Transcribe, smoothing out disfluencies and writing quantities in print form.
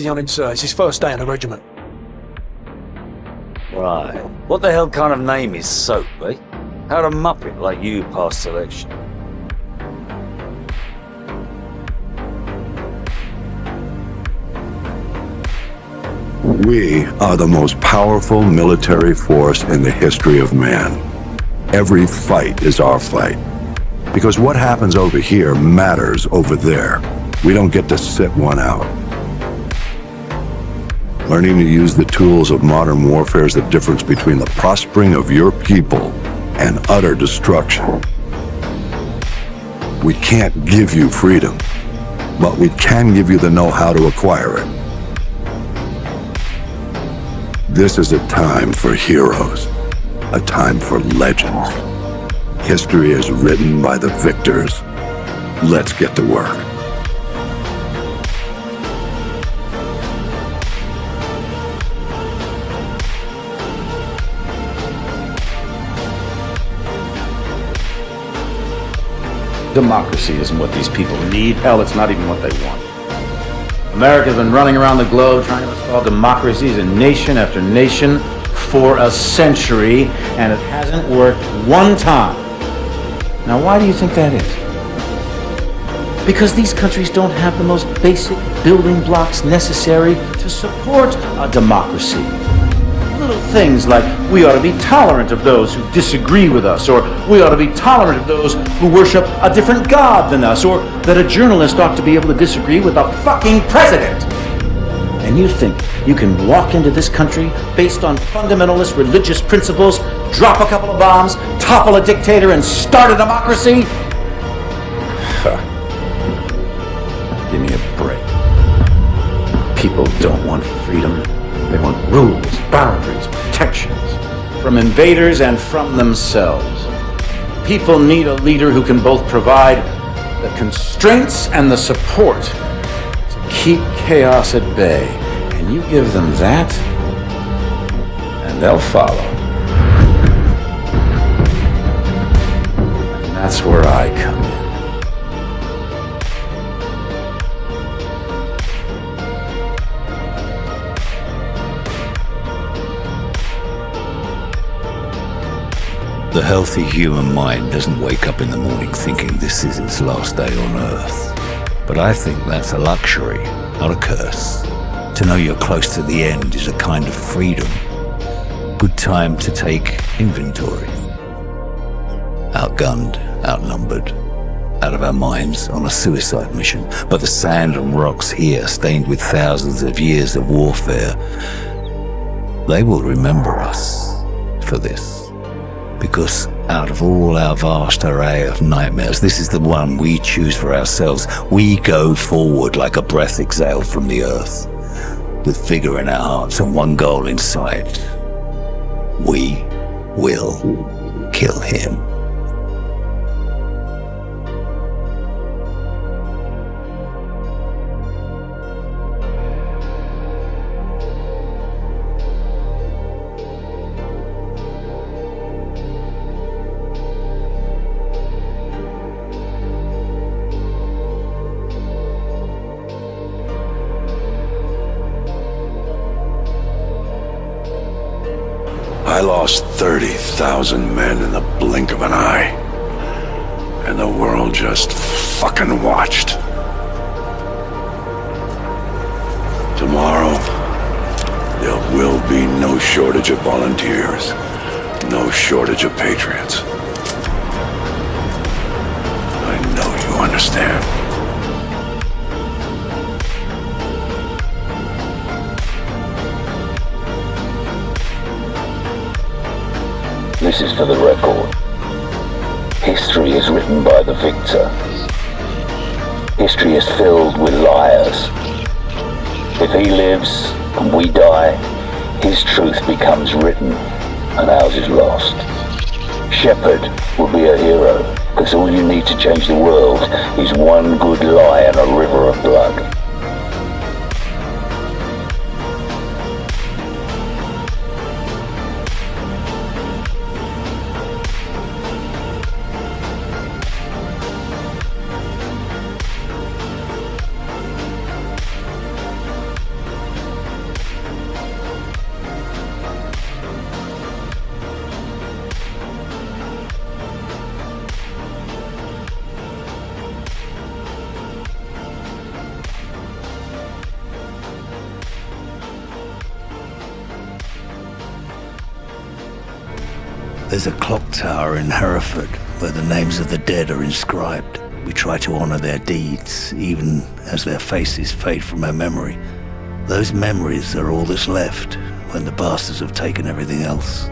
easy on him, sir. It's his first day in the regiment. Right. What the hell kind of name is Soap, eh? How'd a muppet like you pass selection? We are the most powerful military force in the history of man. Every fight is our fight. Because what happens over here matters over there. We don't get to sit one out. Learning to use the tools of modern warfare is the difference between the prospering of your people and utter destruction. We can't give you freedom, but we can give you the know-how to acquire it. This is a time for heroes, a time for legends. History is written by the victors. Let's get to work. Democracy isn't what these people need. Hell, it's not even what they want. America's been running around the globe trying to install democracies in nation after nation for a century, and it hasn't worked one time. Now, why do you think that is? Because these countries don't have the most basic building blocks necessary to support a democracy. Little things like we ought to be tolerant of those who disagree with us, or we ought to be tolerant of those who worship a different god than us, or that a journalist ought to be able to disagree with a fucking president. And you think you can walk into this country based on fundamentalist religious principles, drop a couple of bombs, topple a dictator, and start a democracy? Give me a break. People don't want freedom. They want rules, boundaries, protections from invaders and from themselves. People need a leader who can both provide the constraints and the support to keep chaos at bay. And you give them that, and they'll follow. And that's where I come in. The healthy human mind doesn't wake up in the morning thinking this is its last day on Earth. But I think that's a luxury, not a curse. To know you're close to the end is a kind of freedom. Good time to take inventory. Outgunned, outnumbered, out of our minds on a suicide mission. But the sand and rocks here, stained with thousands of years of warfare, they will remember us for this. Because out of all our vast array of nightmares, this is the one we choose for ourselves. We go forward like a breath exhaled from the earth, with vigor in our hearts and one goal in sight. We will kill him. I lost 30,000 men in the blink of an eye. And the world just fucking watched. Tomorrow, there will be no shortage of volunteers, no shortage of patriots. I know you understand. This is for the record. History is written by the victor. History is filled with liars. If he lives and we die, his truth becomes written and ours is lost. Shepard will be a hero, because all you need to change the world is one good lie and a river of blood. There's a clock tower in Hereford where the names of the dead are inscribed. We try to honor their deeds, even as their faces fade from our memory. Those memories are all that's left when the bastards have taken everything else.